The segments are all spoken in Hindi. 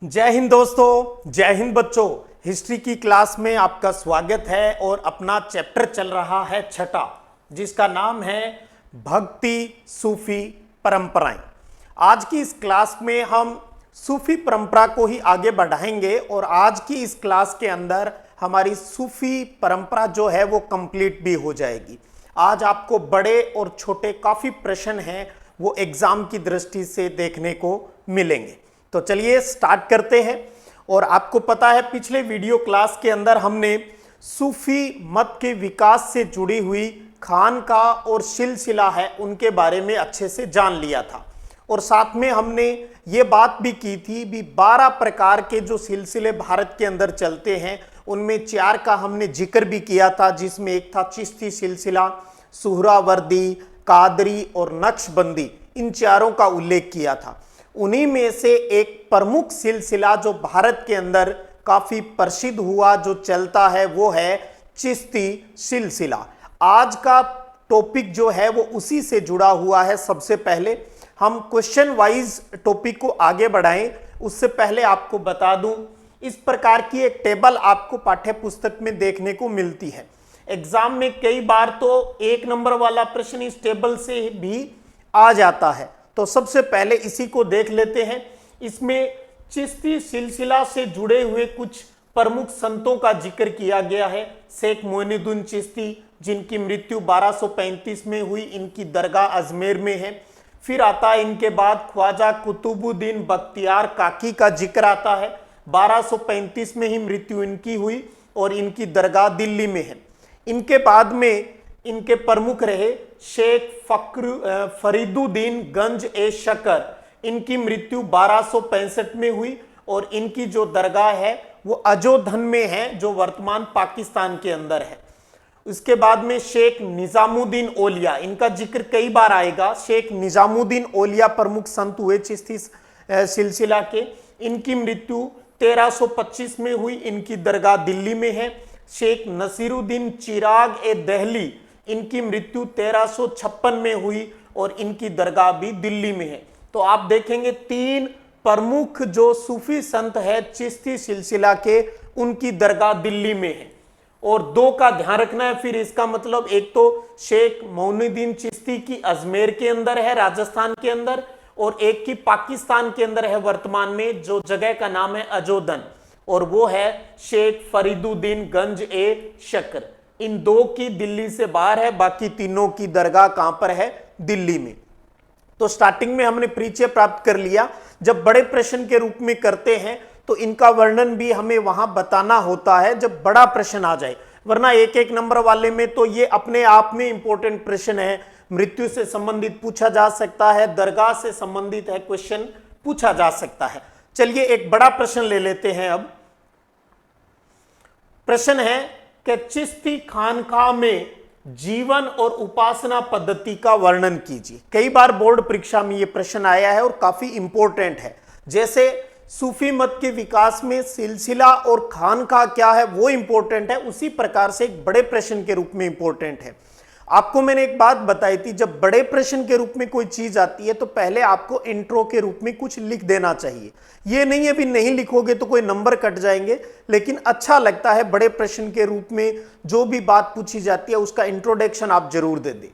जय हिंद दोस्तों, जय हिंद बच्चों। हिस्ट्री की क्लास में आपका स्वागत है और अपना चैप्टर चल रहा है छठा, जिसका नाम है भक्ति सूफी परंपराएं। आज की इस क्लास में हम सूफी परंपरा को ही आगे बढ़ाएंगे और आज की इस क्लास के अंदर हमारी सूफी परंपरा जो है वो कंप्लीट भी हो जाएगी। आज आपको बड़े और छोटे काफी प्रश्न हैं वो एग्जाम की दृष्टि से देखने को मिलेंगे। तो चलिए स्टार्ट करते हैं। और आपको पता है पिछले वीडियो क्लास के अंदर हमने सूफी मत के विकास से जुड़ी हुई खानका और सिलसिला है उनके बारे में अच्छे से जान लिया था। और साथ में हमने ये बात भी की थी भी 12 प्रकार के जो सिलसिले भारत के अंदर चलते हैं उनमें 4 का हमने जिक्र भी किया था, जिसमें एक था चिश्ती सिलसिला, सुहरावर्दी, कादरी और नक्शबंदी। इन चारों का उल्लेख किया था। उन्हीं में से एक प्रमुख सिलसिला जो भारत के अंदर काफी प्रसिद्ध हुआ, जो चलता है, वो है चिश्ती सिलसिला। आज का टॉपिक जो है वो उसी से जुड़ा हुआ है। सबसे पहले हम क्वेश्चन वाइज टॉपिक को आगे बढ़ाएं, उससे पहले आपको बता दूं इस प्रकार की एक टेबल आपको पाठ्य पुस्तक में देखने को मिलती है। एग्जाम में कई बार तो 1 नंबर वाला प्रश्न इस टेबल से भी आ जाता है। तो सबसे पहले इसी को देख लेते हैं। इसमें चिश्ती सिलसिला से जुड़े हुए कुछ प्रमुख संतों का जिक्र किया गया है। शेख मोइनुद्दीन चिश्ती, जिनकी मृत्यु 1235 में हुई, इनकी दरगाह अजमेर में है। फिर आता है इनके बाद ख्वाजा कुतुबुद्दीन बख्तियार काकी का जिक्र आता है। 1235 में ही मृत्यु इनकी हुई और इनकी दरगाह दिल्ली में है। इनके बाद में इनके प्रमुख रहे शेख फरीदुद्दीन गंज ए शकर, इनकी मृत्यु 1265 में हुई और इनकी जो दरगाह है वो अजोधन में है, जो वर्तमान पाकिस्तान के अंदर है। उसके बाद में शेख निजामुद्दीन औलिया, इनका जिक्र कई बार आएगा। शेख निजामुद्दीन औलिया प्रमुख संत हुए चिश्ती सिलसिला के। इनकी मृत्यु 1325 में हुई, इनकी दरगाह दिल्ली में है। शेख नसीरुद्दीन चिराग ए दहली, इनकी मृत्यु 1356 में हुई और इनकी दरगाह भी दिल्ली में है। तो आप देखेंगे 3 प्रमुख जो सूफी संत है चिश्ती सिलसिला के, उनकी दरगाह दिल्ली में है। और 2 का ध्यान रखना है फिर, इसका मतलब एक तो शेख मोइनुद्दीन चिश्ती की अजमेर के अंदर है, राजस्थान के अंदर, और एक की पाकिस्तान के अंदर है वर्तमान में, जो जगह का नाम है अजोधन, और वो है शेख फरीदुद्दीन गंज ए शकर। इन 2 की दिल्ली से बाहर है, बाकी तीनों की दरगाह कहां पर है? दिल्ली में। तो स्टार्टिंग में हमने परिचय प्राप्त कर लिया। जब बड़े प्रश्न के रूप में करते हैं तो इनका वर्णन भी हमें वहां बताना होता है जब बड़ा प्रश्न आ जाए, वरना 1-1 नंबर वाले में तो ये अपने आप में इंपॉर्टेंट प्रश्न है। मृत्यु से संबंधित पूछा जा सकता है, दरगाह से संबंधित है क्वेश्चन पूछा जा सकता है। चलिए एक बड़ा प्रश्न ले लेते हैं। अब प्रश्न है कि चिश्ती खानकाह में जीवन और उपासना पद्धति का वर्णन कीजिए। कई बार बोर्ड परीक्षा में यह प्रश्न आया है और काफी इंपॉर्टेंट है। जैसे सूफी मत के विकास में सिलसिला और खानकाह क्या है वो इंपॉर्टेंट है, उसी प्रकार से एक बड़े प्रश्न के रूप में इंपॉर्टेंट है। आपको मैंने एक बात बताई थी, जब बड़े प्रश्न के रूप में कोई चीज आती है तो पहले आपको इंट्रो के रूप में कुछ लिख देना चाहिए। ये नहीं है भी नहीं लिखोगे तो कोई नंबर कट जाएंगे, लेकिन अच्छा लगता है बड़े प्रश्न के रूप में जो भी बात पूछी जाती है उसका इंट्रोडक्शन आप जरूर दे दें।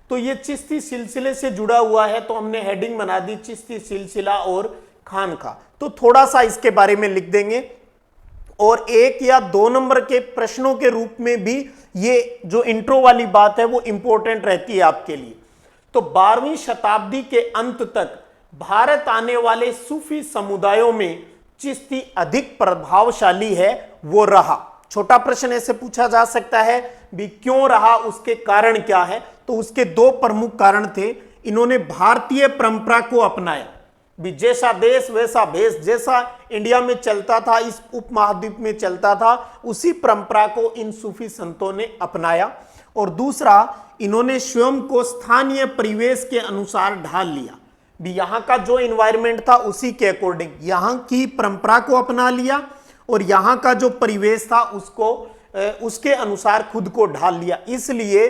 तो ये चिश्ती सिलसिले से जुड़ा हुआ है, तो हमने हेडिंग बना दी चिश्ती सिलसिला और खानकाह। तो थोड़ा सा इसके बारे में लिख देंगे और 1 या 2 नंबर के प्रश्नों के रूप में भी ये जो इंट्रो वाली बात है वो इंपॉर्टेंट रहती है आपके लिए। तो 12वीं शताब्दी के अंत तक भारत आने वाले सूफी समुदायों में चिश्ती अधिक प्रभावशाली है, वो रहा। छोटा प्रश्न ऐसे पूछा जा सकता है भी क्यों रहा, उसके कारण क्या है? तो उसके 2 प्रमुख कारण थे। इन्होंने भारतीय परंपरा को अपनाया, भी जैसा देश वैसा भेष, जैसा इंडिया में चलता था, इस उपमहाद्वीप में चलता था, उसी परंपरा को इन सूफी संतों ने अपनाया। और दूसरा, इन्होंने स्वयं को स्थानीय परिवेश के अनुसार ढाल लिया, भी यहाँ का जो इन्वायरमेंट था उसी के अकॉर्डिंग यहाँ की परंपरा को अपना लिया और यहाँ का जो परिवेश था उसको उसके अनुसार खुद को ढाल लिया। इसलिए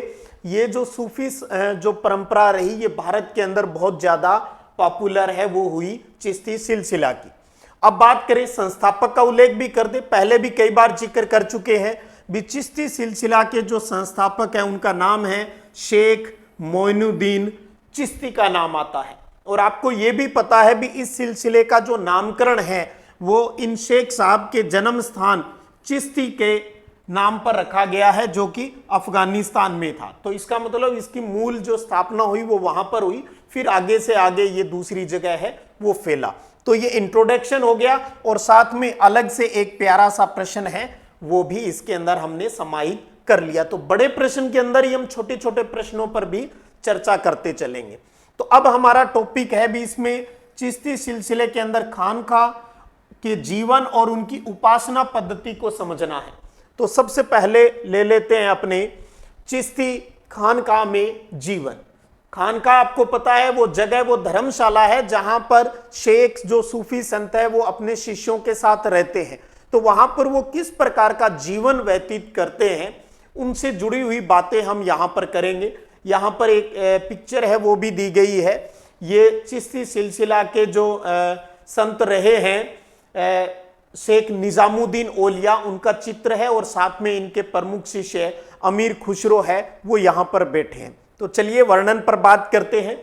ये जो सूफी जो परंपरा रही ये भारत के अंदर बहुत ज्यादा पॉपुलर है, वो हुई चिश्ती सिलसिला की। अब बात करें संस्थापक का उल्लेख भी कर दे, पहले भी कई बार जिक्र कर चुके हैं भी। चिश्ती सिलसिला के जो संस्थापक हैं उनका नाम है शेख मोइनुद्दीन चिश्ती का नाम आता है। और आपको यह भी पता है भी इस सिलसिले का जो नामकरण है वो इन शेख साहब के जन्म स्थान चिश्ती के नाम पर रखा गया है, जो कि अफगानिस्तान में था। तो इसका मतलब इसकी मूल जो स्थापना हुई वो वहां पर हुई, फिर आगे से आगे ये दूसरी जगह है वो फैला। तो ये इंट्रोडक्शन हो गया और साथ में अलग से एक प्यारा सा प्रश्न है वो भी इसके अंदर हमने समाहित कर लिया। तो बड़े प्रश्न के अंदर ही हम छोटे छोटे प्रश्नों पर भी चर्चा करते चलेंगे। तो अब हमारा टॉपिक है भी इसमें चिश्ती सिलसिले के अंदर खानका के जीवन और उनकी उपासना पद्धति को समझना है। तो सबसे पहले ले लेते हैं अपने चिश्ती खानका में जीवन। खानका आपको पता है वो जगह, वो धर्मशाला है जहां पर शेख जो सूफी संत है वो अपने शिष्यों के साथ रहते हैं। तो वहां पर वो किस प्रकार का जीवन व्यतीत करते हैं उनसे जुड़ी हुई बातें हम यहां पर करेंगे। यहां पर एक पिक्चर है वो भी दी गई है। ये चिश्ती सिलसिला के जो संत रहे हैं शेख निजामुद्दीन औलिया, उनका चित्र है और साथ में इनके प्रमुख शिष्य अमीर खुसरो है वो यहां पर बैठे हैं। तो चलिए वर्णन पर बात करते हैं।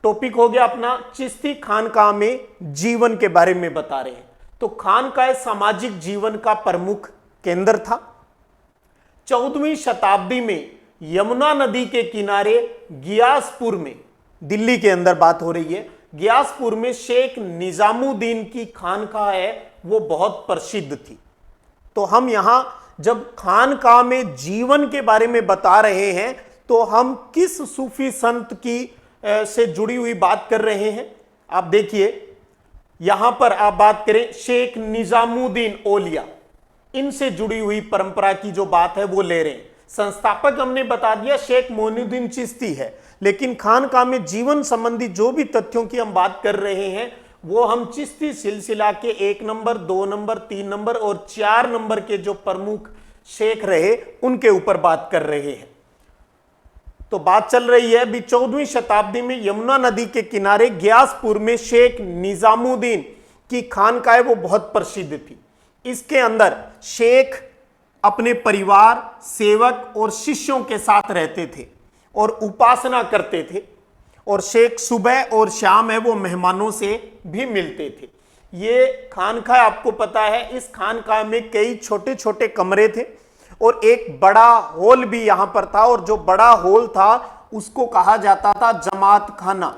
टॉपिक हो गया अपना चिश्ती खानका में जीवन के बारे में बता रहे हैं। तो खानका सामाजिक जीवन का प्रमुख केंद्र था। 14वीं शताब्दी में यमुना नदी के किनारे गियासपुर में, दिल्ली के अंदर बात हो रही है, गियासपुर में शेख निजामुद्दीन की खानका है वो बहुत प्रसिद्ध थी। तो हम यहां जब खानका में जीवन के बारे में बता रहे हैं तो हम किस सूफी संत की से जुड़ी हुई बात कर रहे हैं। आप देखिए यहां पर आप बात करें शेख निजामुद्दीन औलिया, इनसे जुड़ी हुई परंपरा की जो बात है वो ले रहे हैं। संस्थापक हमने बता दिया शेख मोइनुद्दीन चिश्ती है, लेकिन खानका में जीवन संबंधी जो भी तथ्यों की हम बात कर रहे हैं वो हम चिश्ती सिलसिला के 1 नंबर, 2 नंबर, 3 नंबर और 4 नंबर के जो प्रमुख शेख रहे उनके ऊपर बात कर रहे हैं। तो बात चल रही है भी 14वीं शताब्दी में यमुना नदी के किनारे गियासपुर में शेख निजामुद्दीन की खानका वो बहुत प्रसिद्ध थी। इसके अंदर शेख अपने परिवार, सेवक और शिष्यों के साथ रहते थे और उपासना करते थे। और शेख सुबह और शाम है वो मेहमानों से भी मिलते थे। ये खानका आपको पता है, इस खानका में कई छोटे छोटे कमरे थे और एक बड़ा हॉल भी यहां पर था। और जो बड़ा हॉल था उसको कहा जाता था जमात खाना।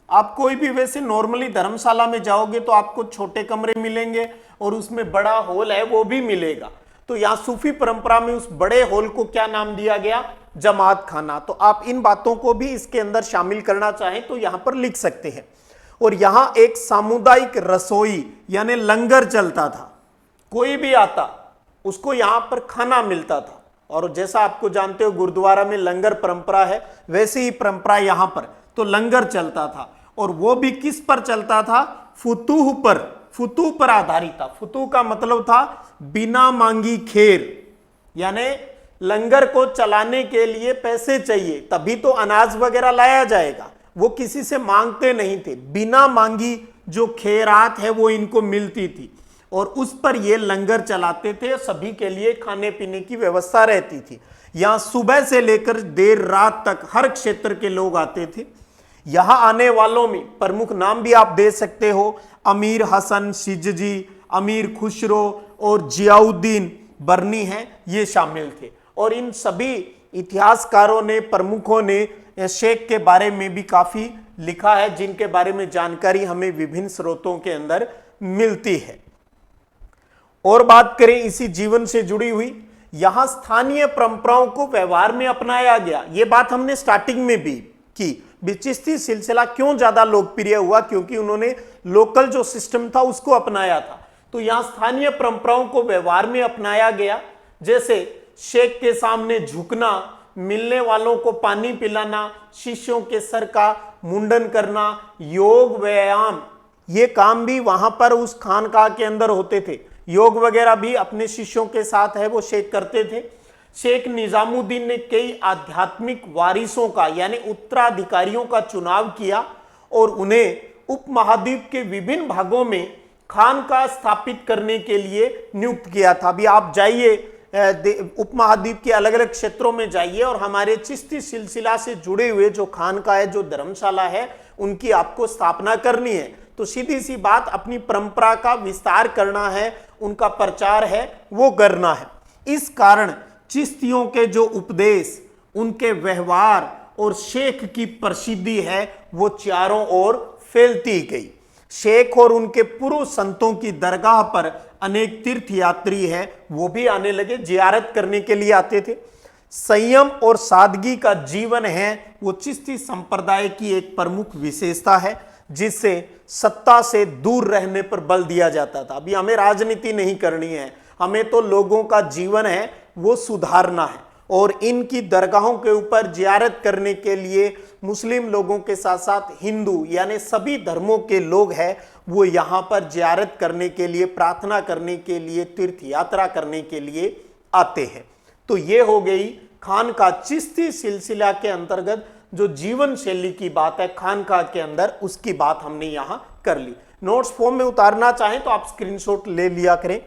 आप कोई भी वैसे नॉर्मली धर्मशाला में जाओगे तो आपको छोटे कमरे मिलेंगे और उसमें बड़ा हॉल है वो भी मिलेगा। तो यहां सूफी परंपरा में उस बड़े हॉल को क्या नाम दिया गया, जमात खाना। तो आप इन बातों को भी इसके अंदर शामिल करना चाहें तो यहां पर लिख सकते हैं। और यहां एक सामुदायिक रसोई यानी लंगर चलता था। कोई भी आता उसको यहां पर खाना मिलता था। और जैसा आपको जानते हो गुरुद्वारा में लंगर परंपरा है, वैसे ही परंपरा यहां पर तो लंगर चलता था। और वो भी किस पर चलता था, फुतूह पर, फुतूह पर आधारित था। फुतूह का मतलब था बिना मांगी खेर, यानी लंगर को चलाने के लिए पैसे चाहिए तभी तो अनाज वगैरह लाया जाएगा, वो किसी से मांगते नहीं थे। बिना मांगी जो खैरात है वो इनको मिलती थी और उस पर ये लंगर चलाते थे। सभी के लिए खाने पीने की व्यवस्था रहती थी। यहां सुबह से लेकर देर रात तक हर क्षेत्र के लोग आते थे। यहां आने वालों में प्रमुख नाम भी आप दे सकते हो, अमीर हसन शिजजी, अमीर खुसरो और जियाउद्दीन बरनी हैं, ये शामिल थे। और इन सभी इतिहासकारों ने, प्रमुखों ने शेख के बारे में भी काफी लिखा है, जिनके बारे में जानकारी हमें विभिन्न स्रोतों के अंदर मिलती है। और बात करें इसी जीवन से जुड़ी हुई, यहां स्थानीय परंपराओं को व्यवहार में अपनाया गया। यह बात हमने स्टार्टिंग में भी की। चिश्ती सिलसिला क्यों ज्यादा लोकप्रिय हुआ, क्योंकि उन्होंने लोकल जो सिस्टम था उसको अपनाया था। तो यहां स्थानीय परंपराओं को व्यवहार में अपनाया गया, जैसे शेख के सामने झुकना, मिलने वालों को पानी पिलाना, शिष्यों के सर का मुंडन करना, योग व्यायाम, ये काम भी वहां पर उस खानका के अंदर होते थे। योग वगैरह भी अपने शिष्यों के साथ है वो शेख करते थे। शेख निजामुद्दीन ने कई आध्यात्मिक वारिसों का यानी उत्तराधिकारियों का चुनाव किया और उन्हें उपमहाद्वीप के विभिन्न भागों में खानका स्थापित करने के लिए नियुक्त किया था। अभी आप जाइए उपमहाद्वीप के अलग अलग क्षेत्रों में जाइए और हमारे चिश्ती सिलसिला से जुड़े हुए जो खानका है, जो धर्मशाला है, उनकी आपको स्थापना करनी है। तो सीधी सी बात, अपनी परंपरा का विस्तार करना है, उनका प्रचार है, वो करना है। इस कारण चिश्तियों के जो उपदेश, उनके व्यवहार और शेख की प्रसिद्धि है, वो चारों ओर फैलती गई। शेख और उनके पूर्व संतों की दरगाह पर अनेक तीर्थ यात्री है, वो भी आने लगे, जियारत करने के लिए आते थे। संयम और सादगी का जीवन है, वो चिश्ती संप्रदाय की एक प्रमुख विशेषता है, जिससे सत्ता से दूर रहने पर बल दिया जाता था। अभी हमें राजनीति नहीं करनी है, हमें तो लोगों का जीवन है वो सुधारना है। और इनकी दरगाहों के ऊपर जियारत करने के लिए मुस्लिम लोगों के साथ साथ हिंदू यानी सभी धर्मों के लोग हैं, वो यहाँ पर जियारत करने के लिए, प्रार्थना करने के लिए, तीर्थ यात्रा करने के लिए आते हैं। तो ये हो गई खानका चिश्ती सिलसिला के अंतर्गत जो जीवन शैली की बात है खानका के अंदर, उसकी बात हमने यहां कर ली। नोट्स फॉर्म में उतारना चाहें तो आप स्क्रीनशॉट ले लिया करें।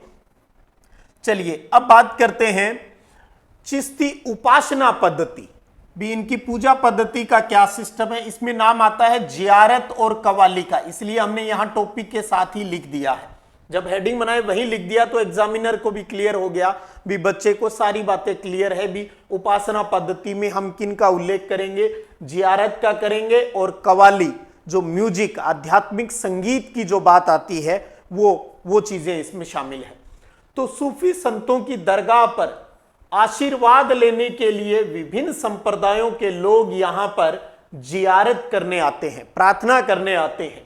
चलिए अब बात करते हैं चिश्ती उपासना पद्धति भी, इनकी पूजा पद्धति का क्या सिस्टम है। इसमें नाम आता है जियारत और कवाली का, इसलिए हमने यहां टॉपिक के साथ ही लिख दिया है। जब हेडिंग बनाए वही लिख दिया तो एग्जामिनर को भी क्लियर हो गया, भी बच्चे को सारी बातें क्लियर है। भी उपासना पद्धति में हम किन का उल्लेख करेंगे, जियारत का करेंगे, और कवाली जो म्यूजिक आध्यात्मिक संगीत की जो बात आती है वो चीजें इसमें शामिल है। तो सूफी संतों की दरगाह पर आशीर्वाद लेने के लिए विभिन्न संप्रदायों के लोग यहां पर जियारत करने आते हैं, प्रार्थना करने आते हैं।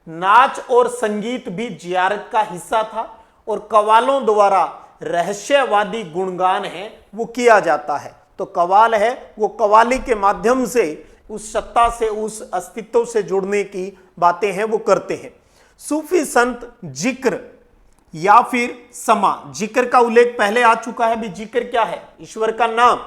नाच और संगीत भी जियारत का हिस्सा था और कवालों द्वारा रहस्यवादी गुणगान है वो किया जाता है। तो कवाल है वो कवाली के माध्यम से उस सत्ता से, उस अस्तित्व से जुड़ने की बातें हैं वो करते हैं। सूफी संत जिक्र या फिर समा, जिक्र का उल्लेख पहले आ चुका है। भी जिक्र क्या है, ईश्वर का नाम,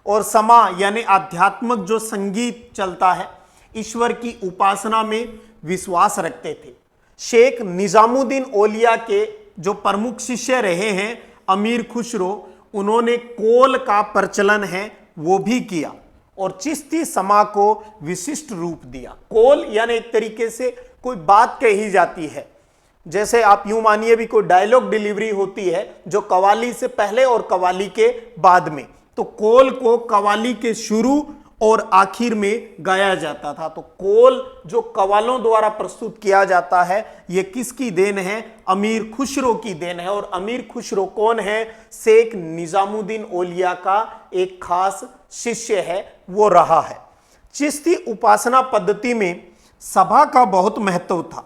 और समा यानी आध्यात्मिक जो संगीत चलता है, ईश्वर की उपासना में विश्वास रखते थे। शेख निजामुद्दीन औलिया के जो प्रमुख शिष्य रहे हैं अमीर खुसरो, उन्होंने कोल का प्रचलन है वो भी किया और चिश्ती समा को विशिष्ट रूप दिया। कोल यानी एक तरीके से कोई बात कही जाती है, जैसे आप यूं मानिए भी कोई डायलॉग डिलीवरी होती है जो कवाली से पहले और कवाली के बाद में, तो कोल को कवाली के शुरू और आखिर में गाया जाता था। तो कोल जो कवालों द्वारा प्रस्तुत किया जाता है ये किसकी देन है, अमीर खुसरो की देन है। और अमीर खुसरो कौन है, शेख निजामुद्दीन औलिया का एक खास शिष्य है, वो रहा है। चिश्ती उपासना पद्धति में सभा का बहुत महत्व था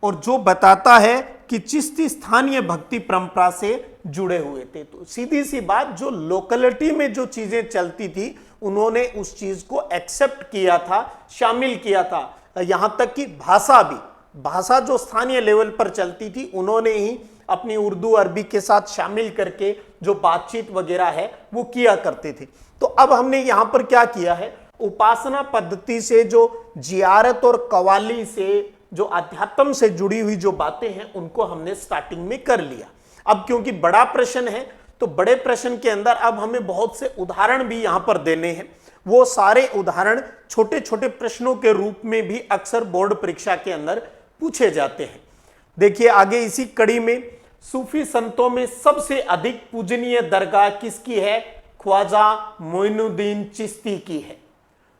और जो बताता है कि चिश्ती स्थानीय भक्ति परंपरा से जुड़े हुए थे। तो सीधी सी बात, जो लोकलिटी में जो चीजें चलती थी उन्होंने उस चीज को एक्सेप्ट किया था, शामिल किया था। यहां तक कि भाषा भी, भाषा जो स्थानीय लेवल पर चलती थी उन्होंने ही अपनी उर्दू अरबी के साथ शामिल करके जो बातचीत वगैरह है वो किया करते थे। तो अब हमने यहां पर क्या किया है, उपासना पद्धति से जो जियारत और कवाली से जो अध्यात्म से जुड़ी हुई जो बातें हैं उनको हमने स्टार्टिंग में कर लिया। अब क्योंकि बड़ा प्रश्न है तो बड़े प्रश्न के अंदर अब हमें बहुत से उदाहरण भी यहां पर देने हैं। वो सारे उदाहरण छोटे छोटे प्रश्नों के रूप में भी अक्सर बोर्ड परीक्षा के अंदर पूछे जाते हैं। देखिए आगे इसी कड़ी में सूफी संतों में सबसे अधिक पूजनीय दरगाह किसकी है, ख्वाजा मोइनुद्दीन चिश्ती की है,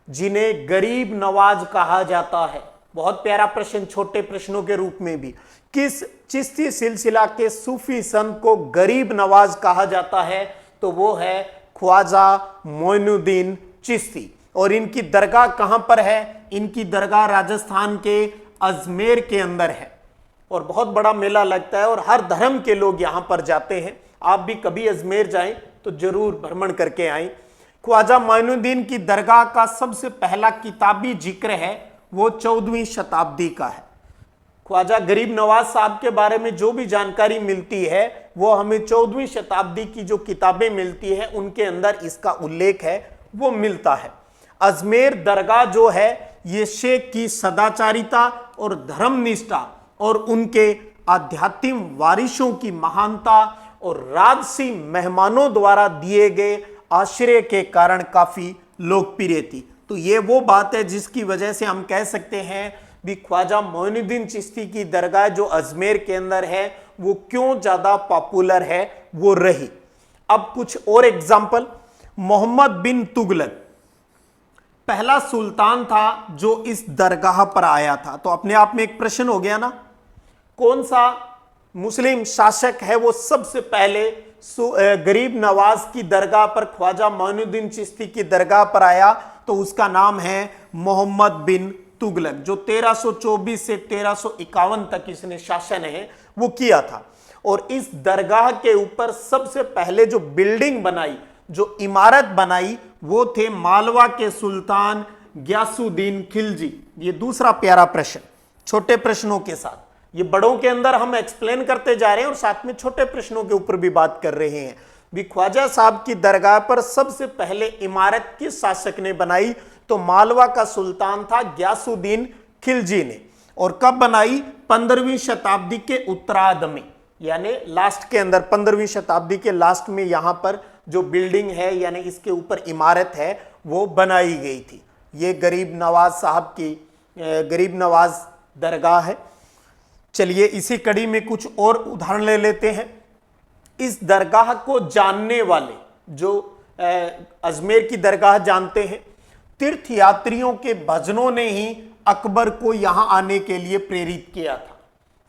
जिन्हें गरीब नवाज कहा जाता है। बहुत प्यारा प्रश्न, छोटे प्रश्नों के रूप में भी, किस चिश्ती सिलसिला के सूफी संत को गरीब नवाज कहा जाता है, तो वो है ख्वाजा मोइनुद्दीन चिश्ती। और इनकी दरगाह कहां पर है, इनकी दरगाह राजस्थान के अजमेर के अंदर है और बहुत बड़ा मेला लगता है और हर धर्म के लोग यहां पर जाते हैं। आप भी कभी अजमेर जाएं तो जरूर भ्रमण करके आएं। ख्वाजा मोइनुद्दीन की दरगाह का सबसे पहला किताबी जिक्र है वो 14वीं शताब्दी का है। ख्वाजा गरीब नवाज साहब के बारे में जो भी जानकारी मिलती है वो हमें 14वीं शताब्दी की जो किताबें मिलती है उनके अंदर इसका उल्लेख है वो मिलता है। अजमेर दरगाह जो है ये शेख की सदाचारिता और धर्मनिष्ठा और उनके आध्यात्मिक वारिशों की महानता और राजसी मेहमानों द्वारा दिए गए आश्रय के कारण काफी लोकप्रिय थी। तो ये वो बात है जिसकी वजह से हम कह सकते हैं भी ख्वाजा मोइनुद्दीन चिश्ती की दरगाह जो अजमेर के अंदर है वो क्यों ज्यादा पॉपुलर है वो रही। अब कुछ और एग्जाम्पल, मोहम्मद बिन तुगलक पहला सुल्तान था जो इस दरगाह पर आया था। तो अपने आप में एक प्रश्न हो गया ना, कौन सा मुस्लिम शासक है वो सबसे पहले गरीब नवाज की दरगाह पर, ख्वाजा मोइनुद्दीन चिश्ती की दरगाह पर आया? तो उसका नाम है मोहम्मद बिन तुगलक, जो 1324 से 1351 तक इसने शासन है वो किया था। और इस दरगाह के ऊपर सबसे पहले जो बिल्डिंग बनाई, जो इमारत बनाई, वो थे मालवा के सुल्तान ग्यासुद्दीन खिलजी। ये दूसरा प्यारा प्रश्न, छोटे प्रश्नों के साथ, ये बड़ों के अंदर हम एक्सप्लेन करते जा रहे हैं और साथ में छोटे प्रश्नों के ऊपर भी बात कर रहे हैं। भी ख्वाजा साहब की दरगाह पर सबसे पहले इमारत किस शासक ने बनाई? तो मालवा का सुल्तान था ग्यासुद्दीन खिलजी ने। और कब बनाई? 15वीं शताब्दी के उत्तरार्ध में, यानी लास्ट के अंदर, 15वीं शताब्दी के लास्ट में यहां पर जो बिल्डिंग है यानी इसके ऊपर इमारत है वो बनाई गई थी। ये गरीब नवाज साहब की गरीब नवाज दरगाह है। चलिए इसी कड़ी में कुछ और उदाहरण ले लेते हैं। इस दरगाह को जानने वाले जो अजमेर की दरगाह जानते हैं, तीर्थयात्रियों के भजनों ने ही अकबर को यहां आने के लिए प्रेरित किया था।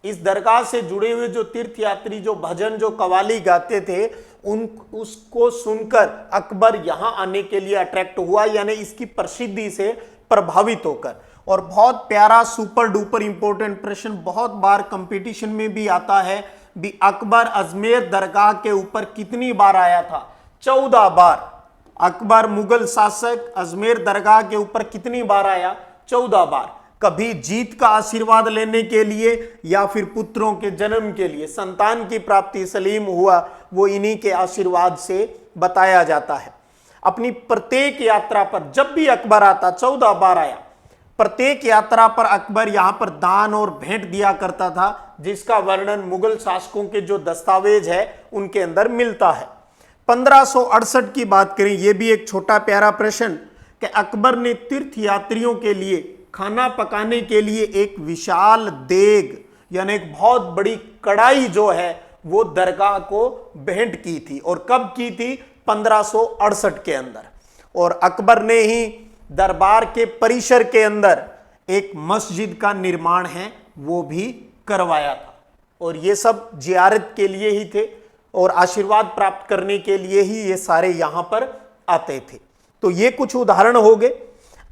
इस दरगाह से जुड़े हुए जो तीर्थयात्री जो भजन जो कवाली गाते थे उसको सुनकर अकबर यहां आने के लिए अट्रैक्ट हुआ, यानी इसकी प्रसिद्धि से प्रभावित होकर। और बहुत प्यारा सुपर डुपर इंपॉर्टेंट प्रश्न, बहुत बार कंपटीशन में भी आता है, भी अकबर अजमेर दरगाह के ऊपर कितनी बार आया था? 14 बार। अकबर मुगल शासक अजमेर दरगाह के ऊपर कितनी बार आया? 14 बार। कभी जीत का आशीर्वाद लेने के लिए या फिर पुत्रों के जन्म के लिए, संतान की प्राप्ति सलीम हुआ वो इन्हीं के आशीर्वाद से बताया जाता है। अपनी प्रत्येक यात्रा पर जब भी अकबर आता 14 बार आया। प्रत्येक यात्रा पर अकबर यहां पर दान और भेंट दिया करता था, जिसका वर्णन मुगल शासकों के जो दस्तावेज है उनके अंदर मिलता है। 1568 की बात करें, यह भी एक छोटा प्यारा प्रश्न, कि अकबर ने तीर्थयात्रियों के लिए खाना पकाने के लिए एक विशाल देग यानी एक बहुत बड़ी कढ़ाई जो है वो दरगाह को भेंट की थी। और कब की थी? 1568 के अंदर। और अकबर ने ही दरबार के परिसर के अंदर एक मस्जिद का निर्माण है वो भी करवाया था। और ये सब जियारत के लिए ही थे और आशीर्वाद प्राप्त करने के लिए ही ये सारे यहां पर आते थे। तो ये कुछ उदाहरण हो गए।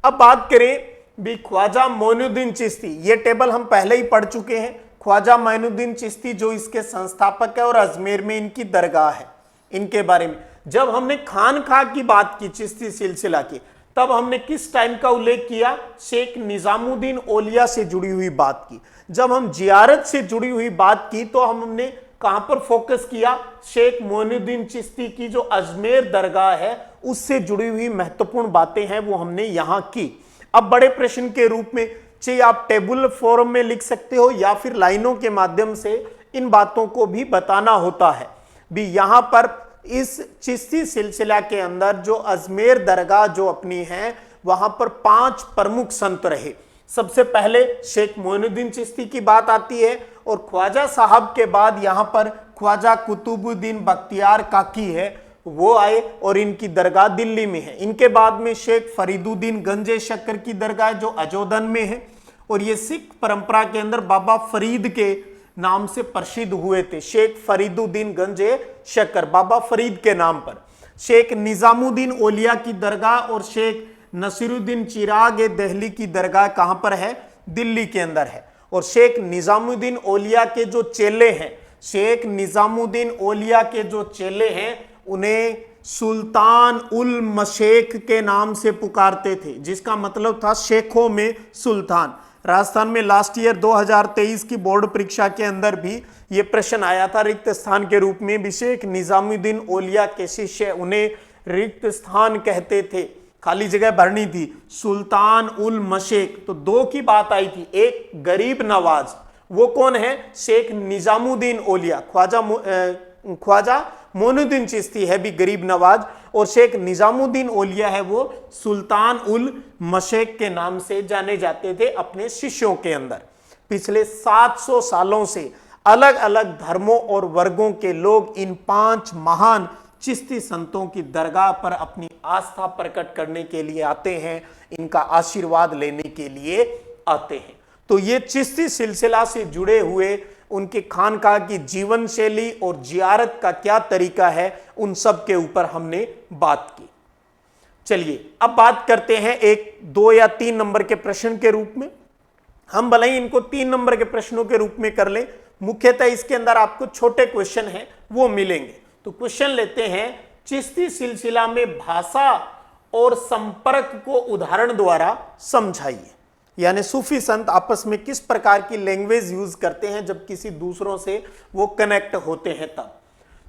अब बात करें भी ख्वाजा मोइनुद्दीन चिश्ती, ये टेबल हम पहले ही पढ़ चुके हैं। ख्वाजा मोइनुद्दीन चिश्ती जो इसके संस्थापक है और अजमेर में इनकी दरगाह है, इनके बारे में जब हमने खानखा की बात की चिश्ती सिलसिला की, तब हमने किस टाइम का उल्लेख किया? शेख निजामुद्दीन औलिया से जुड़ी हुई बात की। जब हम जियारत से जुड़ी हुई बात की तो हमने कहां पर फोकस किया? शेख मोइनुद्दीन चिश्ती की जो अजमेर दरगाह है उससे जुड़ी हुई महत्वपूर्ण बातें हैं वो हमने यहां की। अब बड़े प्रश्न के रूप में चाहे आप टेबुलर फॉर्म में लिख सकते हो या फिर लाइनों के माध्यम से इन बातों को भी बताना होता है। भी यहां पर इस चिश्ती सिलसिला के अंदर जो अजमेर दरगाह जो अपनी है वहां पर 5 प्रमुख संत रहे। सबसे पहले शेख मोइनुद्दीन चिश्ती की बात आती है और ख्वाजा साहब के बाद यहां पर ख्वाजा कुतुबुद्दीन बख्तियार काकी है वो आए और इनकी दरगाह दिल्ली में है। इनके बाद में शेख फरीदुद्दीन गंजे शक्कर की दरगाह जो अजोदन में है। और ये सिख परंपरा के अंदर बाबा फरीद के नाम से प्रसिद्ध हुए थे। शेख फरीदुद्दीन गंजे शक्कर बाबा फरीद के नाम पर। शेख निजामुद्दीन औलिया की दरगाह और शेख नसीरुद्दीन चिराग दिल्ली की दरगाह कहां पर है? दिल्ली के अंदर है। और शेख निजामुद्दीन औलिया के जो चेले हैं, शेख निजामुद्दीन औलिया के जो चेले हैं उन्हें सुल्तान उल मशेख के नाम से पुकारते थे, जिसका मतलब था शेखों में सुल्तान। राजस्थान में लास्ट ईयर 2023 की बोर्ड परीक्षा के अंदर भी यह प्रश्न आया था रिक्त स्थान के रूप में। भी शेख निजामुद्दीन औलिया के शिष्य उन्हें रिक्त स्थान कहते थे, खाली जगह भरनी थी, सुल्तान उल मशेख। तो 2 की बात आई थी, एक गरीब नवाज वो कौन है? शेख निजामुद्दीन औलिया। ख्वाजा मोइनुद्दीन चिश्ती है भी गरीब नवाज, और शेख निजामुद्दीन औलिया है वो सुल्तान उल मशेक के नाम से जाने जाते थे अपने शिष्यों के अंदर। पिछले 700 सालों से अलग अलग धर्मों और वर्गों के लोग इन 5 महान चिश्ती संतों की दरगाह पर अपनी आस्था प्रकट करने के लिए आते हैं, इनका आशीर्वाद लेने के लिए आते हैं। तो ये चिश्ती सिलसिला से जुड़े हुए उनके खानकाह की जीवन शैली और जियारत का क्या तरीका है, उन सब के ऊपर हमने बात की। चलिए अब बात करते हैं एक 2 या 3 नंबर के प्रश्न के रूप में। हम भले ही इनको 3 नंबर के प्रश्नों के रूप में कर लें, मुख्यतः इसके अंदर आपको छोटे क्वेश्चन हैं वो मिलेंगे। तो क्वेश्चन लेते हैं, चिश्ती सिलसिला में भाषा और संपर्क को उदाहरण द्वारा समझाइए। यानी सूफी संत आपस में किस प्रकार की लैंग्वेज यूज करते हैं जब किसी दूसरों से वो कनेक्ट होते हैं तब।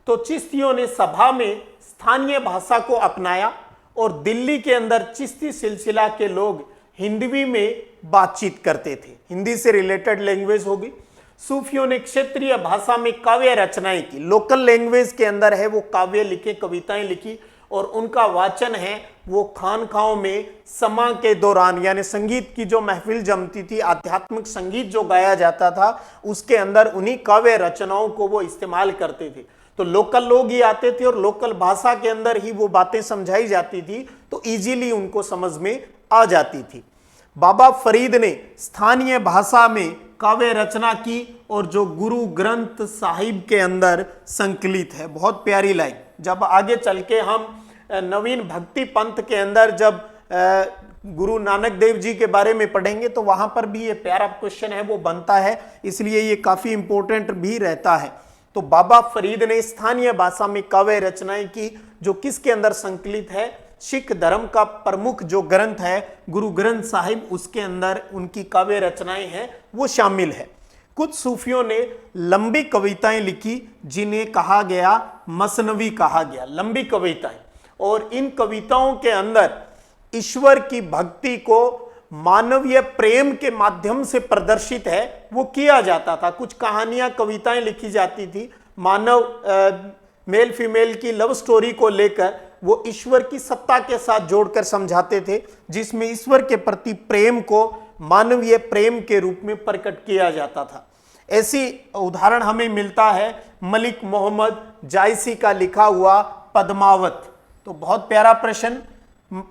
तो चिश्तियों ने सभा में स्थानीय भाषा को अपनाया और दिल्ली के अंदर चिश्ती सिलसिला के लोग हिंदवी में बातचीत करते थे, हिंदी से रिलेटेड लैंग्वेज होगी। सूफियों ने क्षेत्रीय भाषा में काव्य रचनाएं की, लोकल लैंग्वेज के अंदर है वो काव्य लिखे, कविताएं लिखी, और उनका वाचन है वो खानकाहों में समा के दौरान, यानी संगीत की जो महफिल जमती थी, आध्यात्मिक संगीत जो गाया जाता था, उसके अंदर उन्हीं काव्य रचनाओं को वो इस्तेमाल करते थे। तो लोकल लोग ही आते थे और लोकल भाषा के अंदर ही वो बातें समझाई जाती थी, तो इजीली उनको समझ में आ जाती थी। बाबा फरीद ने स्थानीय भाषा में काव्य रचना की और जो गुरु ग्रंथ साहिब के अंदर संकलित है। बहुत प्यारी लाइन। जब आगे चल के हम नवीन भक्ति पंथ के अंदर जब गुरु नानक देव जी के बारे में पढ़ेंगे तो वहां पर भी ये प्यारा क्वेश्चन है वो बनता है, इसलिए ये काफी इंपॉर्टेंट भी रहता है। तो बाबा फरीद ने स्थानीय भाषा में काव्य रचनाएं की, जो किसके अंदर संकलित है? सिख धर्म का प्रमुख जो ग्रंथ है गुरु ग्रंथ साहिब, उसके अंदर उनकी काव्य रचनाएं हैं वो शामिल है। कुछ सूफियों ने लंबी कविताएं लिखी जिन्हें कहा गया मसनवी कहा गया, लंबी कविताएं, और इन कविताओं के अंदर ईश्वर की भक्ति को मानवीय प्रेम के माध्यम से प्रदर्शित है वो किया जाता था। कुछ कहानियां कविताएं लिखी जाती थी, मानव मेल फीमेल की लव स्टोरी को लेकर वो ईश्वर की सत्ता के साथ जोड़कर समझाते थे, जिसमें ईश्वर के प्रति प्रेम को मानवीय प्रेम के रूप में प्रकट किया जाता था। ऐसी उदाहरण हमें मिलता है मलिक मोहम्मद जायसी का लिखा हुआ पद्मावत। तो बहुत प्यारा प्रश्न,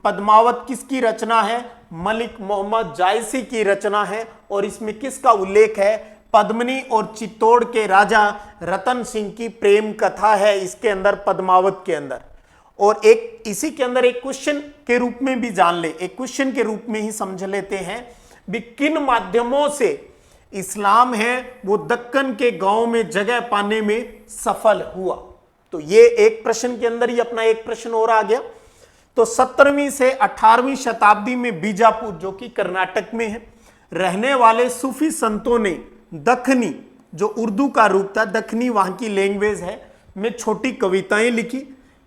पद्मावत किसकी रचना है? मलिक मोहम्मद जायसी की रचना है, और इसमें किसका उल्लेख है? पद्मिनी और चित्तौड़ के राजा रतन सिंह की प्रेम कथा है इसके अंदर, पद्मावत के अंदर। और एक इसी के अंदर एक क्वेश्चन के रूप में भी जान ले, एक क्वेश्चन के रूप में ही समझ लेते हैं भी किन माध्यमों से इस्लाम है वो दक्कन के गांव में जगह पाने में सफल हुआ। तो ये एक प्रश्न के अंदर ही अपना एक प्रश्न और आ गया। तो 17वीं से 18वीं शताब्दी में बीजापुर, जो कि कर्नाटक में है, रहने वाले सूफी संतों ने दखनी, जो उर्दू का रूप था, दखनी वहां की लैंग्वेज है, में छोटी कविताएं लिखी,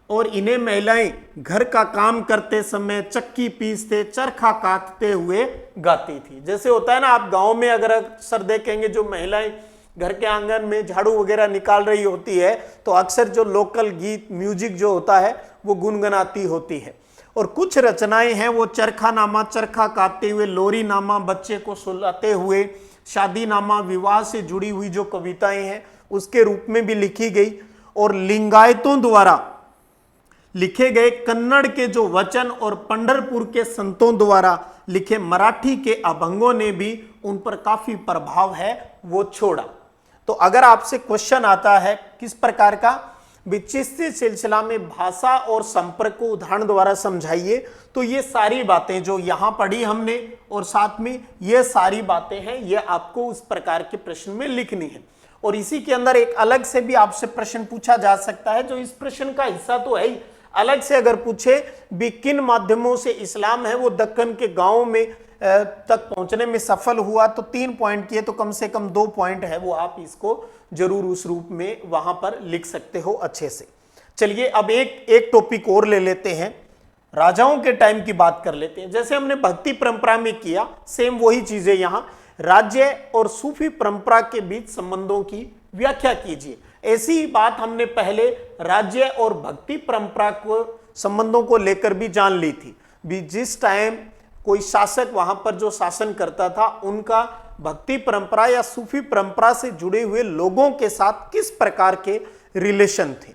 और इन्हें महिलाएं घर का काम करते समय, चक्की पीसते, चरखा काटते हुए गाती थी। जैसे होता है ना, आप गांव में अगर अक्सर देखेंगे जो महिलाएं घर के आंगन में झाड़ू वगैरह निकाल रही होती है तो अक्सर जो लोकल गीत म्यूजिक जो होता है वो गुनगुनाती होती है। और कुछ रचनाएं हैं वो चरखा नामा, चरखा काटते हुए, लोरी नामा, बच्चे को सुलाते हुए, शादी नामा, विवाह से जुड़ी हुई जो कविताएं हैं उसके रूप में भी लिखी गई। और लिंगायतों द्वारा लिखे गए कन्नड़ के जो वचन और पंढरपुर के संतों द्वारा लिखे मराठी के अभंगों ने भी उन पर काफी प्रभाव है वो छोड़ा। तो अगर आपसे क्वेश्चन आता है किस प्रकार का, चिश्ती सिलसिला में भाषा और संपर्क को उदाहरण द्वारा समझाइए, तो ये सारी बातें जो यहां पढ़ी हमने और साथ में ये सारी बातें हैं, ये आपको उस प्रकार के प्रश्न में लिखनी है। और इसी के अंदर एक अलग से भी आपसे प्रश्न पूछा जा सकता है, जो इस प्रश्न का हिस्सा तो है ही, अलग से अगर पूछे भी किन माध्यमों से इस्लाम है वो दक्कन के गांव में तक पहुंचने में सफल हुआ, तो 3 पॉइंट किए तो कम से कम 2 पॉइंट है वो आप इसको जरूर उस रूप में वहां पर लिख सकते हो अच्छे से। चलिए अब एक टॉपिक और ले लेते हैं, राजाओं के टाइम की बात कर लेते हैं। जैसे हमने भक्ति परंपरा में किया, सेम वही चीजें यहाँ राज्य और सूफी परंपरा के बीच संबंधों की व्याख्या कीजिए। ऐसी ही बात हमने पहले राज्य और भक्ति परंपरा को संबंधों को लेकर भी जान ली थी। भी जिस टाइम कोई शासक वहां पर जो शासन करता था, उनका भक्ति परंपरा या सूफी परंपरा से जुड़े हुए लोगों के साथ किस प्रकार के रिलेशन थे,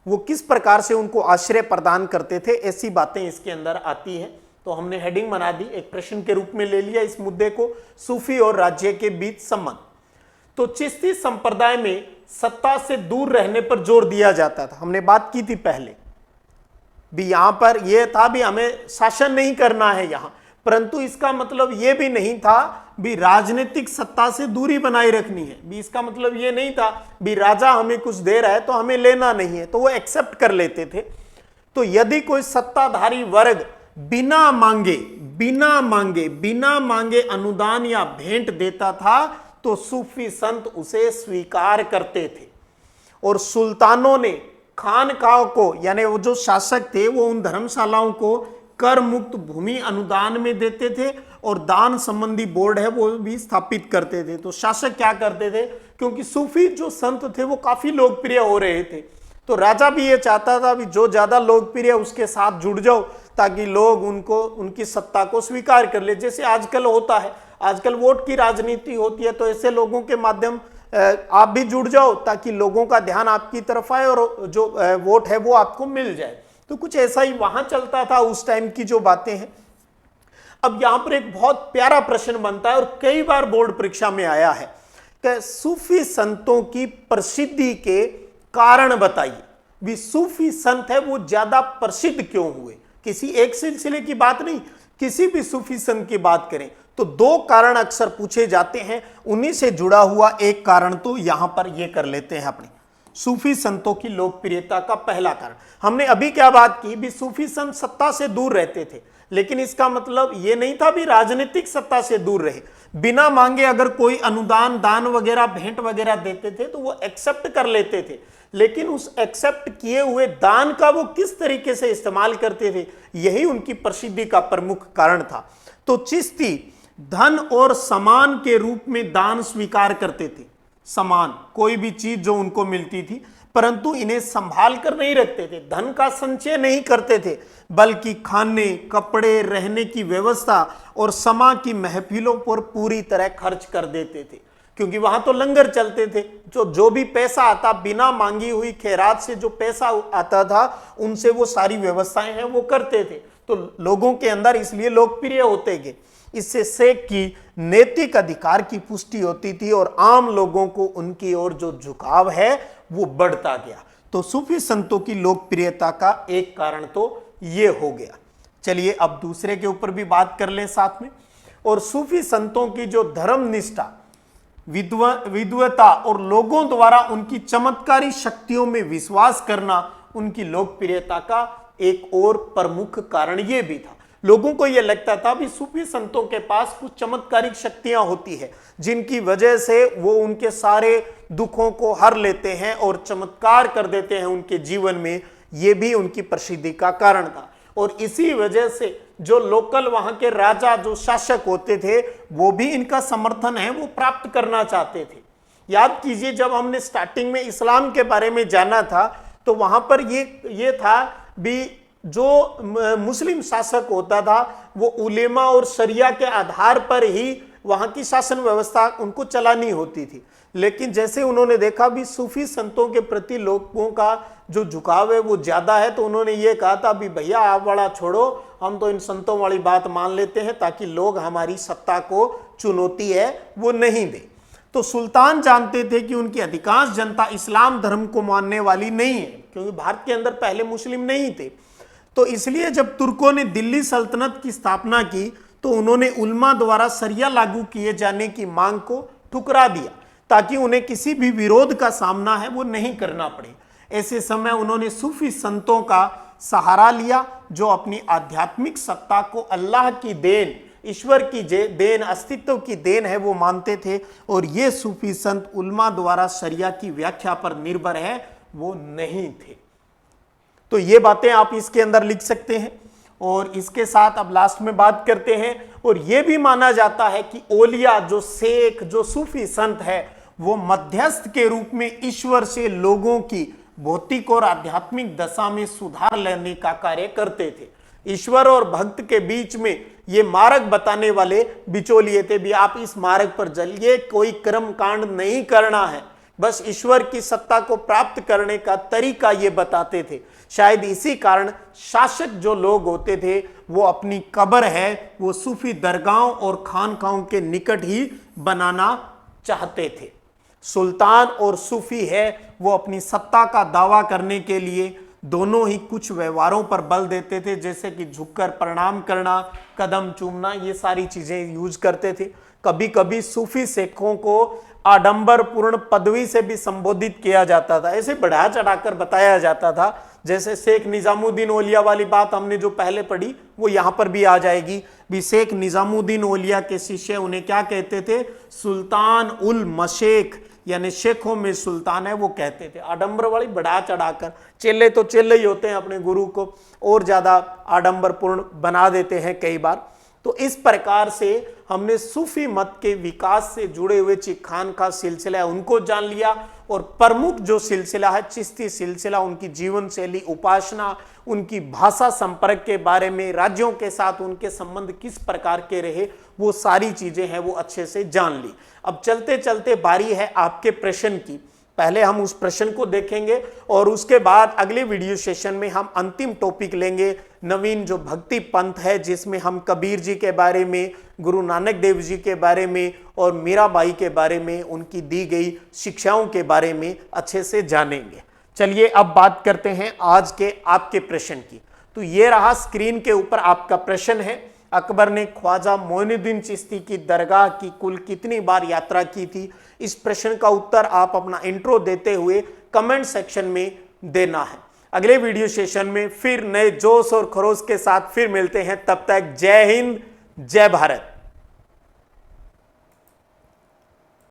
वो किस प्रकार से उनको आश्रय प्रदान करते थे, ऐसी बातें इसके अंदर आती हैं। तो हमने हेडिंग बना दी, एक प्रश्न के रूप में ले लिया इस मुद्दे को, सूफी और राज्य के बीच संबंध। तो चिश्ती संप्रदाय में सत्ता से दूर रहने पर जोर दिया जाता था, हमने बात की थी पहले भी। यहां पर यह था भी हमें शासन नहीं करना है यहां, परंतु इसका मतलब यह भी नहीं था भी राजनीतिक सत्ता से दूरी बनाए रखनी है। भी इसका मतलब यह नहीं था भी राजा हमें कुछ दे रहा है तो हमें लेना नहीं है, तो वो एक्सेप्ट कर लेते थे। तो यदि कोई सत्ताधारी वर्ग बिना मांगे अनुदान या भेंट देता था तो सूफी संत उसे स्वीकार करते थे। और सुल्तानों ने खानकाह को, यानी वो जो शासक थे, वो उन धर्मशालाओं को कर मुक्त भूमि अनुदान में देते थे और दान संबंधी बोर्ड है वो भी स्थापित करते थे। तो शासक क्या करते थे, क्योंकि सूफी जो संत थे वो काफी लोकप्रिय हो रहे थे, तो राजा भी ये चाहता था भी जो ज्यादा लोकप्रिय उसके साथ जुड़ जाओ ताकि लोग उनको उनकी सत्ता को स्वीकार कर ले। जैसे आजकल होता है, आजकल वोट की राजनीति होती है, तो ऐसे लोगों के माध्यम आप भी जुड़ जाओ ताकि लोगों का ध्यान आपकी तरफ आए और जो वोट है वो आपको मिल जाए। तो कुछ ऐसा ही वहां चलता था उस टाइम की जो बातें हैं। अब यहां पर एक बहुत प्यारा प्रश्न बनता है और कई बार बोर्ड परीक्षा में आया है कि सूफी संतों की प्रसिद्धि के कारण बताइए। भी सूफी संत है वो ज्यादा प्रसिद्ध क्यों हुए, किसी एक सिलसिले की बात नहीं, किसी भी सूफी संत की बात करें तो दो कारण अक्सर पूछे जाते हैं, उन्हीं से जुड़ा हुआ एक कारण तो यहां पर ये कर लेते हैं अपनी सूफी संतों की लोकप्रियता का पहला कारण। हमने अभी क्या बात की भी सूफी संत सत्ता से दूर रहते थे, लेकिन इसका मतलब यह नहीं था भी राजनीतिक सत्ता से दूर रहे। बिना मांगे अगर कोई अनुदान दान वगैरह भेंट वगैरह देते थे तो वो एक्सेप्ट कर लेते थे, लेकिन उस एक्सेप्ट किए हुए दान का वो किस तरीके से इस्तेमाल करते थे, यही उनकी प्रसिद्धि का प्रमुख कारण था। तो चिश्ती धन और सामान के रूप में दान स्वीकार करते थे, सामान कोई भी चीज जो उनको मिलती थी, परंतु इन्हें संभाल कर नहीं रखते थे, धन का संचय नहीं करते थे, बल्कि खाने कपड़े रहने की व्यवस्था और समा की महफिलों पर पूरी तरह खर्च कर देते थे। क्योंकि वहां तो लंगर चलते थे, जो भी पैसा आता बिना मांगी हुई खैरात से जो पैसा आता था उनसे वो सारी व्यवस्थाएं हैं वो करते थे। तो लोगों के अंदर इसलिए लोकप्रिय होते गए। इससे शेख की नैतिक अधिकार की पुष्टि होती थी और आम लोगों को उनकी ओर जो झुकाव है वो बढ़ता गया। तो सूफी संतों की लोकप्रियता का एक कारण तो ये हो गया। चलिए अब दूसरे के ऊपर भी बात कर लें साथ में। और सूफी संतों की जो धर्म निष्ठा, विद्वता और लोगों द्वारा उनकी चमत्कारी शक्तियों में विश्वास करना उनकी लोकप्रियता का एक और प्रमुख कारण यह भी था। लोगों को यह लगता था भी सूफी संतों के पास कुछ चमत्कारिक शक्तियां होती है जिनकी वजह से वो उनके सारे दुखों को हर लेते हैं और चमत्कार कर देते हैं उनके जीवन में। ये भी उनकी प्रसिद्धि का कारण था। और इसी वजह से जो लोकल वहां के राजा जो शासक होते थे वो भी इनका समर्थन है वो प्राप्त करना चाहते थे। याद कीजिए जब हमने स्टार्टिंग में इस्लाम के बारे में जाना था तो वहां पर ये था भी जो मुस्लिम शासक होता था वो उलेमा और शरिया के आधार पर ही वहां की शासन व्यवस्था उनको चलानी होती थी। लेकिन जैसे उन्होंने देखा भी सूफी संतों के प्रति लोगों का जो झुकाव है वो ज्यादा है, तो उन्होंने ये कहा था भी भैया आप बड़ा छोड़ो, हम तो इन संतों वाली बात मान लेते हैं ताकि लोग हमारी सत्ता को चुनौती है वो नहीं दे। तो सुल्तान जानते थे कि उनकी अधिकांश जनता इस्लाम धर्म को मानने वाली नहीं है, क्योंकि भारत के अंदर पहले मुस्लिम नहीं थे। तो इसलिए जब तुर्कों ने दिल्ली सल्तनत की स्थापना की तो उन्होंने उल्मा द्वारा शरिया लागू किए जाने की मांग को ठुकरा दिया ताकि उन्हें किसी भी विरोध का सामना है वो नहीं करना पड़े। ऐसे समय उन्होंने सूफी संतों का सहारा लिया जो अपनी आध्यात्मिक सत्ता को अल्लाह की देन, ईश्वर की देन, अस्तित्व की देन है वो मानते थे। और ये सूफी संत उल्मा द्वारा शरिया की व्याख्या पर निर्भर है वो नहीं थे। तो ये बातें आप इसके अंदर लिख सकते हैं। और इसके साथ अब लास्ट में बात करते हैं। और यह भी माना जाता है कि औलिया जो शेख जो सूफी संत है वो मध्यस्थ के रूप में ईश्वर से लोगों की भौतिक और आध्यात्मिक दशा में सुधार लाने का कार्य करते थे। ईश्वर और भक्त के बीच में ये मार्ग बताने वाले बिचौलिए थे भी, आप इस मार्ग पर चलिए, कोई कर्म कांड नहीं करना है, बस ईश्वर की सत्ता को प्राप्त करने का तरीका ये बताते थे। शायद इसी कारण शासक जो लोग होते थे वो अपनी कब्र है वो सूफी दरगाहों और खानकाहों के निकट ही बनाना चाहते थे। सुल्तान और सूफी है वो अपनी सत्ता का दावा करने के लिए दोनों ही कुछ व्यवहारों पर बल देते थे, जैसे कि झुककर प्रणाम करना, कदम चूमना, ये सारी चीजें यूज करते थे। कभी कभी सूफी शेखों को आडंबर पूर्ण पदवी से भी संबोधित किया जाता था, ऐसे बढ़ा चढ़ाकर बताया जाता था। जैसे शेख निजामुद्दीन औलिया वाली बात हमने जो पहले पढ़ी वो यहां पर भी आ जाएगी भी। शेख निजामुद्दीन औलिया के शिष्य उन्हें क्या कहते थे? सुल्तान उल मशेख, यानी शेखों में सुल्तान है वो कहते थे। आडंबर वाली बढ़ा चढ़ाकर, चेले तो चेले ही होते हैं, अपने गुरु को और ज्यादा आडंबरपूर्ण बना देते हैं कई बार। तो इस प्रकार से हमने सूफी मत के विकास से जुड़े हुए चिखान का सिलसिला है उनको जान लिया, और प्रमुख जो सिलसिला है चिश्ती सिलसिला, उनकी जीवन शैली, उपासना, उनकी भाषा संपर्क के बारे में, राज्यों के साथ उनके संबंध किस प्रकार के रहे, वो सारी चीजें हैं वो अच्छे से जान ली। अब चलते चलते बारी है आपके प्रश्न की। पहले हम उस प्रश्न को देखेंगे और उसके बाद अगले वीडियो सेशन में हम अंतिम टॉपिक लेंगे, नवीन जो भक्ति पंथ है, जिसमें हम कबीर जी के बारे में, गुरु नानक देव जी के बारे में और मीराबाई के बारे में, उनकी दी गई शिक्षाओं के बारे में अच्छे से जानेंगे। चलिए अब बात करते हैं आज के आपके प्रश्न की। तो ये रहा स्क्रीन के ऊपर आपका प्रश्न है, अकबर ने ख्वाजा मोइनुद्दीन चिश्ती की दरगाह की कुल कितनी बार यात्रा की थी? इस प्रश्न का उत्तर आप अपना इंट्रो देते हुए कमेंट सेक्शन में देना है। अगले वीडियो सेशन में फिर नए जोश और खरोश के साथ फिर मिलते हैं, तब तक जय हिंद, जय भारत।